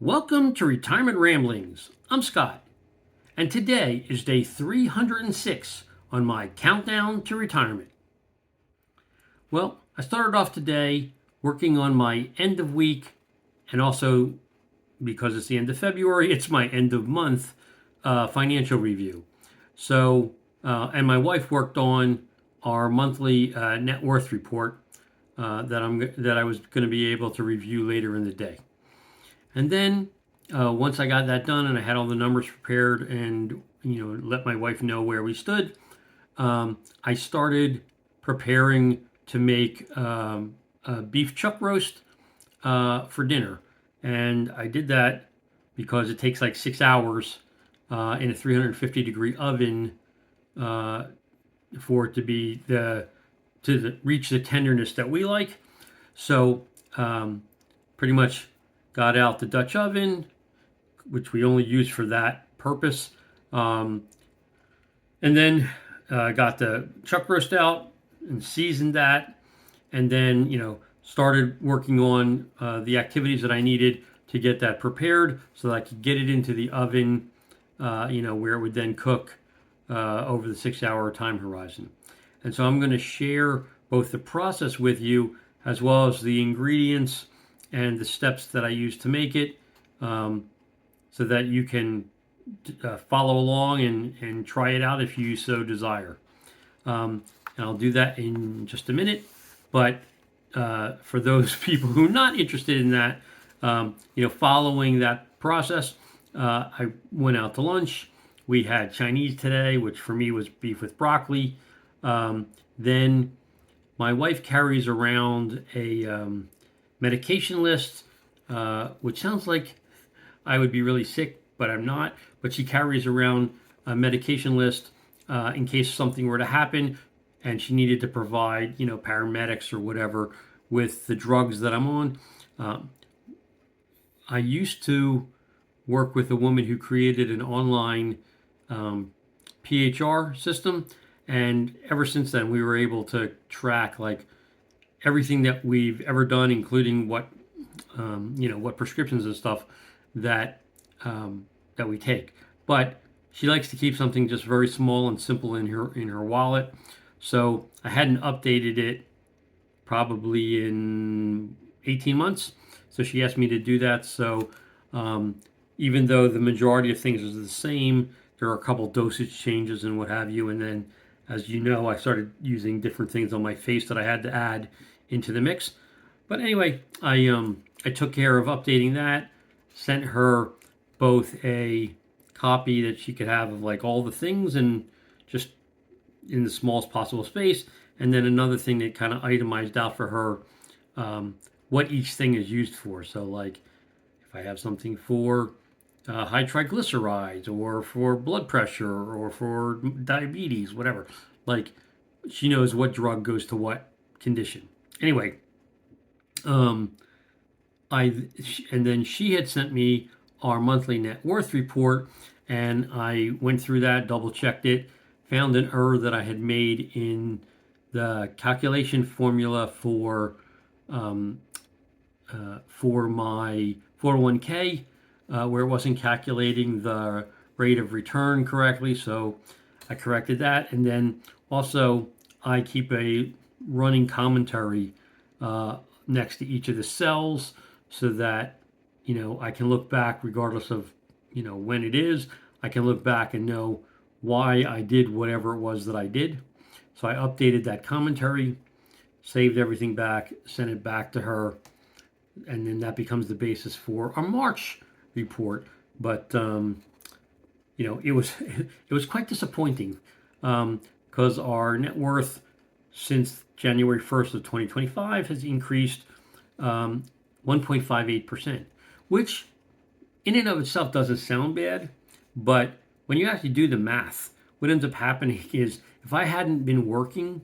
Welcome to Retirement Ramblings. I'm Scott, and today is day 306 on my countdown to retirement. Well, I started off today working on my end of week, and also because it's the end of February, it's my end of month financial review. And my wife worked on our monthly net worth report that I was going to be able to review later in the day. And then once I got that done and I had all the numbers prepared and let my wife know where we stood, I started preparing to make a beef chuck roast for dinner. And I did that because it takes like 6 hours in a 350-degree oven for it to be reach the tenderness that we like. So pretty much got out the Dutch oven, which we only use for that purpose. And then got the chuck roast out and seasoned that. And then, started working on the activities that I needed to get that prepared so that I could get it into the oven, where it would then cook over the 6 hour time horizon. And so I'm going to share both the process with you as well as the ingredients and the steps that I use to make it, so that you can follow along and try it out if you so desire. And I'll do that in just a minute. But for those people who are not interested in that, following that process, I went out to lunch. We had Chinese today, which for me was beef with broccoli. Then my wife carries around a medication list, which sounds like I would be really sick, but I'm not. But she carries around a medication list in case something were to happen and she needed to provide, paramedics or whatever with the drugs that I'm on. I used to work with a woman who created an online PHR system. And ever since then, we were able to track like everything that we've ever done, including what prescriptions and stuff that we take. But she likes to keep something just very small and simple in her wallet. So I hadn't updated it probably in 18 months. So she asked me to do that. So even though the majority of things are the same, there are a couple dosage changes and what have you. And then, as you know, I started using different things on my face that I had to add into the mix. But anyway, I took care of updating that, sent her both a copy that she could have of like all the things and just in the smallest possible space, and then another thing that kind of itemized out for her what each thing is used for. So like if I have something for high triglycerides or for blood pressure or for diabetes, whatever, like she knows what drug goes to what condition. Anyway, and then she had sent me our monthly net worth report, and I went through that, double checked it, found an error that I had made in the calculation formula for my 401k, where it wasn't calculating the rate of return correctly. So I corrected that, and then also I keep a running commentary next to each of the cells so that I can look back regardless of when it is. I can look back and know why I did whatever it was that I did. So I updated that commentary, saved everything back, sent it back to her, and then that becomes the basis for our March report. But it was quite disappointing because our net worth since January 1st of 2025 has increased 1.58%, which in and of itself doesn't sound bad, but when you actually do the math, what ends up happening is if I hadn't been working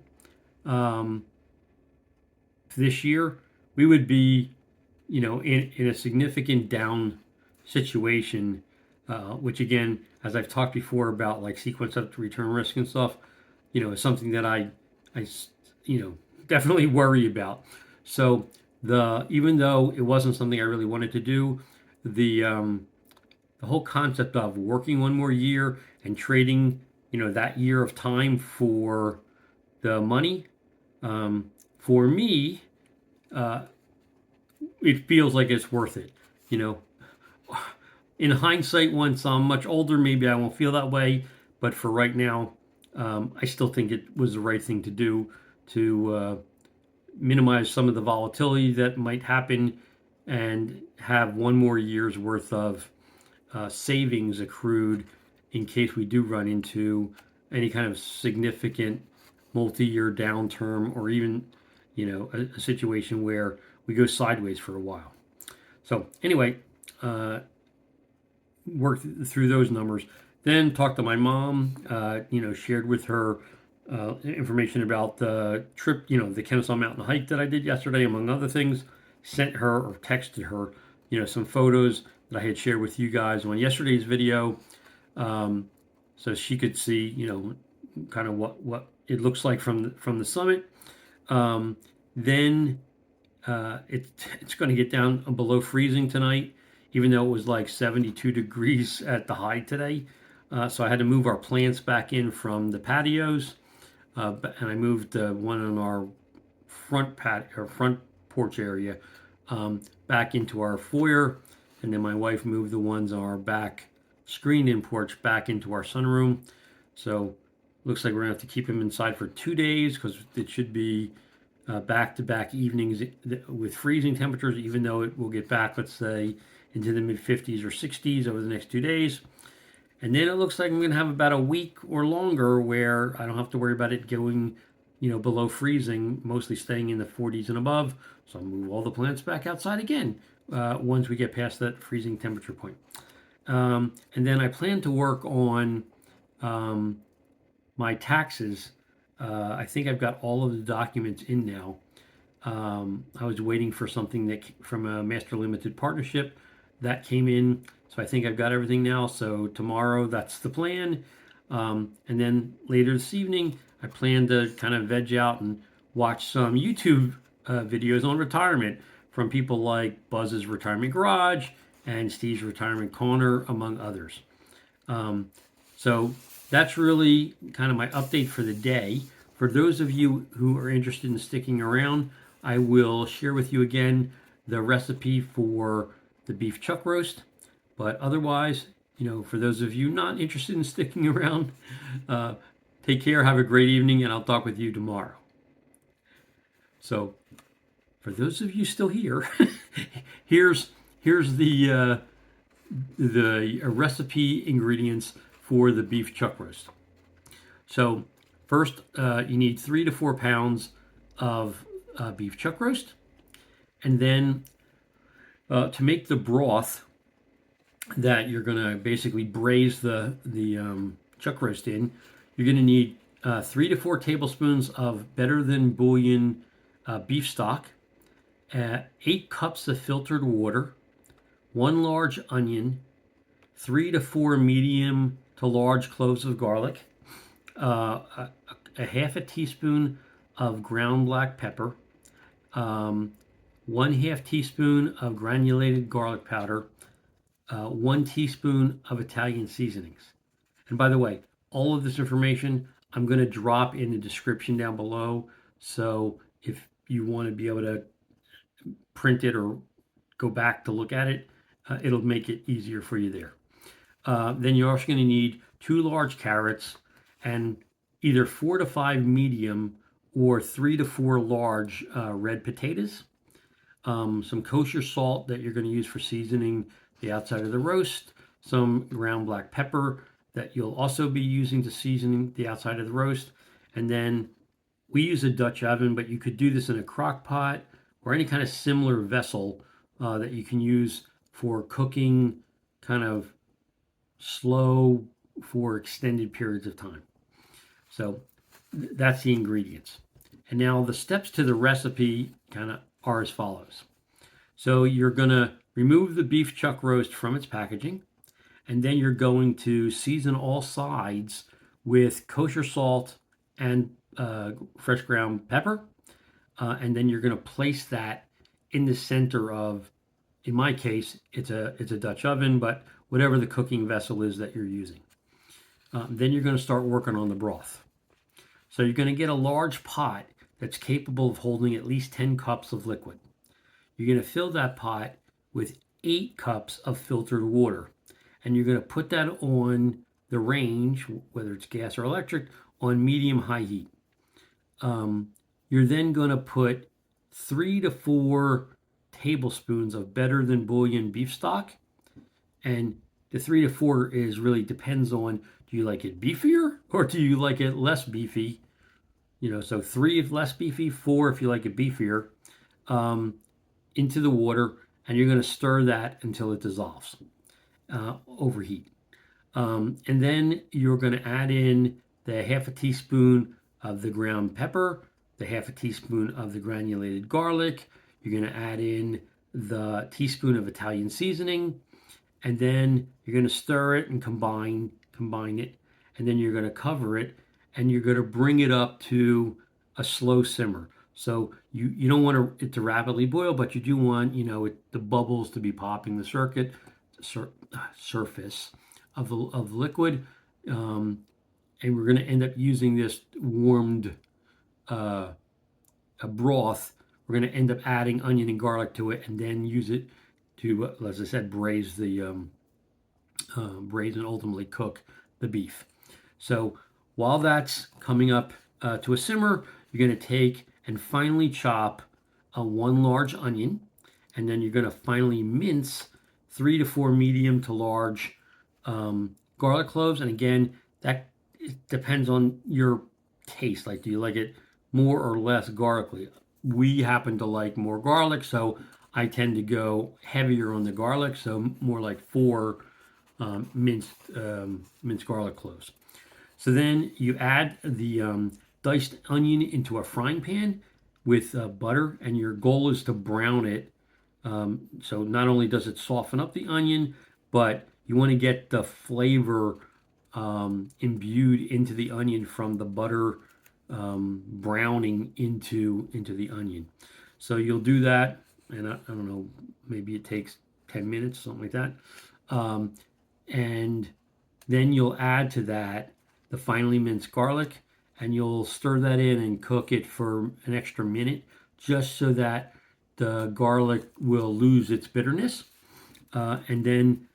this year, we would be, in a significant down situation, which again, as I've talked before about like sequence up to return risk and stuff, is something that I definitely worry about. So even though it wasn't something I really wanted to do, the whole concept of working one more year and trading, that year of time for the money. For me, uh, it feels like it's worth it. You know, in hindsight, once I'm much older, maybe I won't feel that way. But for right now, I still think it was the right thing to do to minimize some of the volatility that might happen and have one more year's worth of savings accrued in case we do run into any kind of significant multi-year downturn or even, a situation where we go sideways for a while. So anyway, worked through those numbers. Then talked to my mom. Shared with her information about the trip. The Kennesaw Mountain hike that I did yesterday, among other things. Sent her or texted her, some photos that I had shared with you guys on yesterday's video, so she could see, kind of what it looks like from the summit. Then it's going to get down below freezing tonight, even though it was like 72 degrees at the high today. So I had to move our plants back in from the patios, and I moved the one on our front porch area back into our foyer, and then my wife moved the ones on our back screened-in porch back into our sunroom. So looks like we're gonna have to keep them inside for 2 days because it should be back-to-back evenings with freezing temperatures, even though it will get back, let's say, into the mid 50s or 60s over the next 2 days. And then it looks like I'm going to have about a week or longer where I don't have to worry about it going, below freezing, mostly staying in the 40s and above. So I'll move all the plants back outside again once we get past that freezing temperature point. And then I plan to work on my taxes. I think I've got all of the documents in now. I was waiting for something from a master limited partnership that came in. So I think I've got everything now. So tomorrow, that's the plan. And then later this evening, I plan to kind of veg out and watch some YouTube videos on retirement from people like Buzz's Retirement Garage and Steve's Retirement Corner, among others. So that's really kind of my update for the day. For those of you who are interested in sticking around, I will share with you again the recipe for the beef chuck roast. But otherwise, for those of you not interested in sticking around, take care, have a great evening, and I'll talk with you tomorrow. So, for those of you still here, here's the recipe ingredients for the beef chuck roast. So, first, you need 3 to 4 pounds of beef chuck roast, and then to make the broth that you're going to basically braise the chuck roast in, you're going to need 3 to 4 tablespoons of better than bouillon beef stock, 8 cups of filtered water, 1 large onion, 3 to 4 medium to large cloves of garlic, a half a teaspoon of ground black pepper, 1/2 teaspoon of granulated garlic powder, 1 teaspoon of Italian seasonings. And by the way, all of this information I'm going to drop in the description down below. So if you want to be able to print it or go back to look at it, it'll make it easier for you there. Then you're also going to need 2 large carrots and either 4 to 5 medium or 3 to 4 large red potatoes. Some kosher salt that you're going to use for seasoning the outside of the roast, some ground black pepper that you'll also be using to season the outside of the roast. And then we use a Dutch oven, but you could do this in a crock pot or any kind of similar vessel that you can use for cooking kind of slow for extended periods of time. So that's the ingredients. And now the steps to the recipe kind of are as follows. So you're going to remove the beef chuck roast from its packaging, and then you're going to season all sides with kosher salt and fresh ground pepper, and then you're going to place that in the center of in my case, it's a Dutch oven, but whatever the cooking vessel is that you're using. Then you're going to start working on the broth. So you're going to get a large pot that's capable of holding at least 10 cups of liquid. You're going to fill that pot with 8 cups of filtered water. And you're going to put that on the range, whether it's gas or electric, on medium-high heat. You're then going to put 3 to 4 tablespoons of better than bouillon beef stock. And the 3 to 4 is really depends on, do you like it beefier or do you like it less beefy? So 3 if less beefy, 4 if you like it beefier, into the water, and you're going to stir that until it dissolves, overheat. And then you're going to add in the half a teaspoon of the ground pepper, the half a teaspoon of the granulated garlic. You're going to add in the teaspoon of Italian seasoning, and then you're going to stir it and combine it, and then you're going to cover it, and you're going to bring it up to a slow simmer. So you don't want it to rapidly boil, but you do want the bubbles to be popping the surface of the liquid, and we're going to end up using this warmed a broth. We're going to end up adding onion and garlic to it, and then use it to, as I said, braise and ultimately cook the beef. So while that's coming up to a simmer, you're going to take and finely chop one large onion, and then you're going to finally mince 3 to 4 medium to large garlic cloves. And again, that depends on your taste. Like, do you like it more or less garlicky? We happen to like more garlic, so I tend to go heavier on the garlic, so more like 4 minced garlic cloves. So then you add the diced onion into a frying pan with butter, and your goal is to brown it. So not only does it soften up the onion, but you want to get the flavor imbued into the onion from the butter browning into the onion. So you'll do that, and I don't know, maybe it takes 10 minutes, something like that. And then you'll add to that the finely minced garlic, and you'll stir that in and cook it for an extra minute, just so that the garlic will lose its bitterness. And then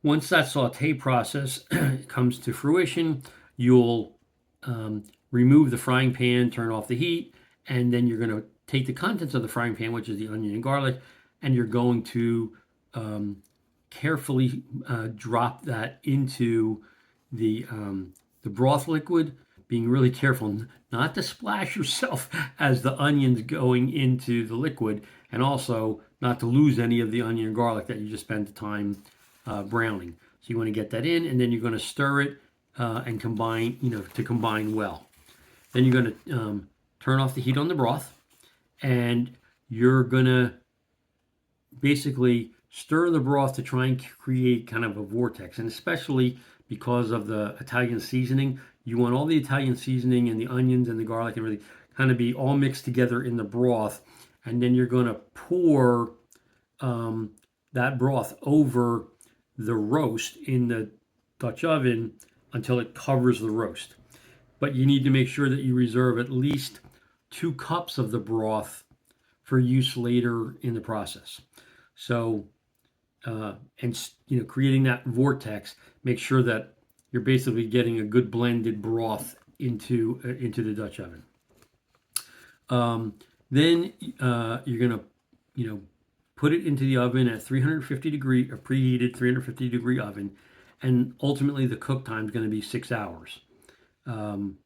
once that saute process comes to fruition, you'll remove the frying pan, turn off the heat, and then you're going to take the contents of the frying pan, which is the onion and garlic, and you're going to carefully drop that into the broth liquid, being really careful not to splash yourself as the onion's going into the liquid, and also not to lose any of the onion and garlic that you just spent the time browning. So you want to get that in, and then you're going to stir it and combine, to combine well. Then you're going to turn off the heat on the broth, and you're going to basically stir the broth to try and create kind of a vortex. And especially because of the Italian seasoning, you want all the Italian seasoning and the onions and the garlic and everything kind of be all mixed together in the broth. And then you're going to pour that broth over the roast in the Dutch oven until it covers the roast. But you need to make sure that you reserve at least 2 cups of the broth for use later in the process. So, creating that vortex, make sure that you're basically getting a good blended broth into the Dutch oven. Then you're gonna, put it into the oven at 350 degree, a preheated 350 degree oven, and ultimately the cook time is going to be 6 hours. And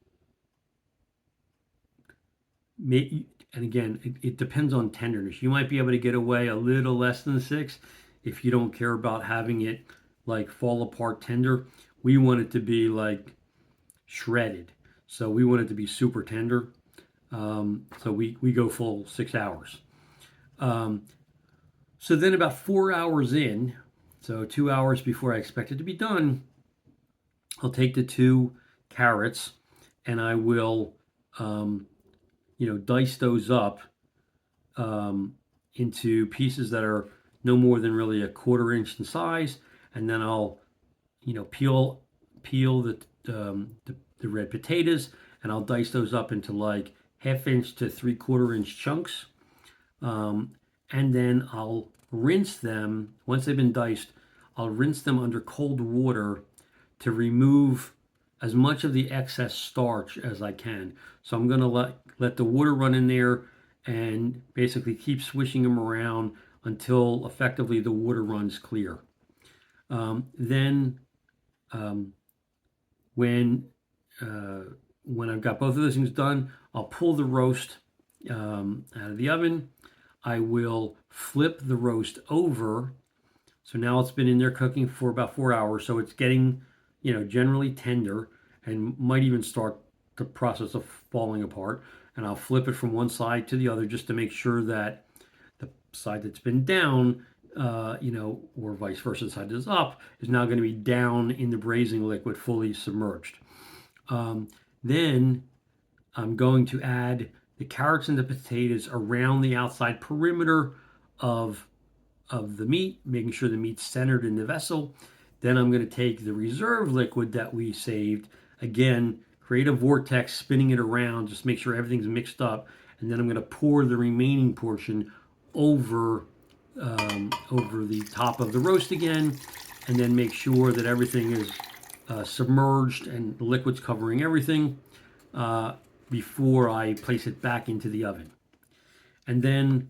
again, it depends on tenderness. You might be able to get away a little less than 6 if you don't care about having it like fall apart tender. We want it to be like shredded, so we want it to be super tender. So we go full 6 hours. So then about 4 hours in, so 2 hours before I expect it to be done, I'll take the 2 carrots and I will dice those up into pieces that are no more than really a 1/4 inch in size, and then I'll peel the red potatoes, and I'll dice those up into like 1/2 inch to 3/4 inch chunks. And then I'll rinse them. Once they've been diced, I'll rinse them under cold water to remove as much of the excess starch as I can. So I'm going to let the water run in there and basically keep swishing them around until effectively the water runs clear. Then um, when when I've got both of those things done, I'll pull the roast out of the oven. I will flip the roast over. So now it's been in there cooking for about 4 hours. So it's getting, generally tender and might even start the process of falling apart. And I'll flip it from one side to the other just to make sure that the side that's been down, or vice versa, the side that's up, is now going to be down in the braising liquid, fully submerged. Then I'm going to add the carrots and the potatoes around the outside perimeter of the meat, making sure the meat's centered in the vessel. Then I'm going to take the reserve liquid that we saved, again, create a vortex, spinning it around, just make sure everything's mixed up, and then I'm going to pour the remaining portion over over the top of the roast again, and then make sure that everything is submerged and the liquid's covering everything before I place it back into the oven. And then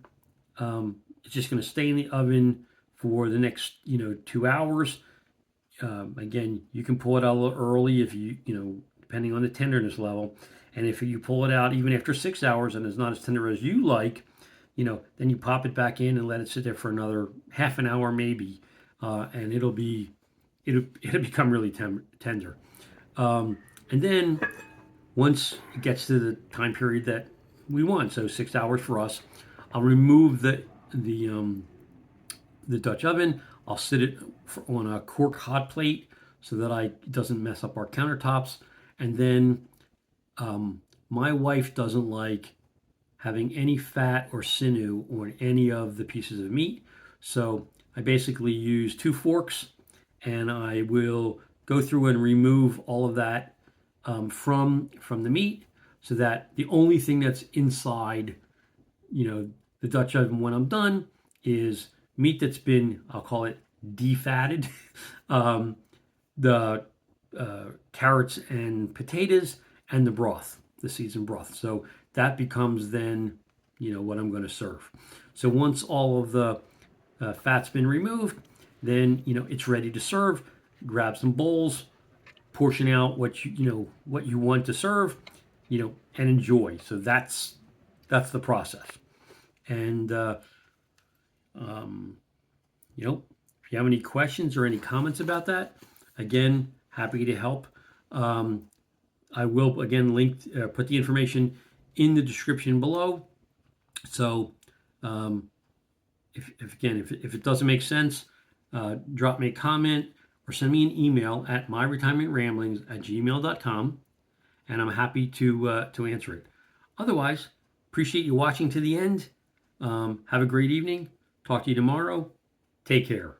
it's just going to stay in the oven for the next 2 hours. Again, you can pull it out a little early if depending on the tenderness level. And if you pull it out even after 6 hours and it's not as tender as you like, then you pop it back in and let it sit there for another half an hour maybe, and it'll become really tender. And then once it gets to the time period that we want, so 6 hours for us, I'll remove the Dutch oven. I'll sit it on a cork hot plate so that it doesn't mess up our countertops. And then my wife doesn't like having any fat or sinew on any of the pieces of meat. So I basically use 2 forks and I will go through and remove all of that from the meat, so that the only thing that's inside, the Dutch oven when I'm done is meat that's been, I'll call it defatted, the carrots and potatoes, and the broth, the seasoned broth. So that becomes then, what I'm going to serve. So once all of the fat's been removed, then it's ready to serve. Grab some bowls, portion out what you want to serve, and enjoy. So that's the process. And if you have any questions or any comments about that, again, happy to help. I will again put the information in the description below. So if it doesn't make sense, drop me a comment or send me an email at myretirementramblings@gmail.com, and I'm happy to answer it. Otherwise, appreciate you watching to the end. Have a great evening. Talk to you tomorrow. Take care.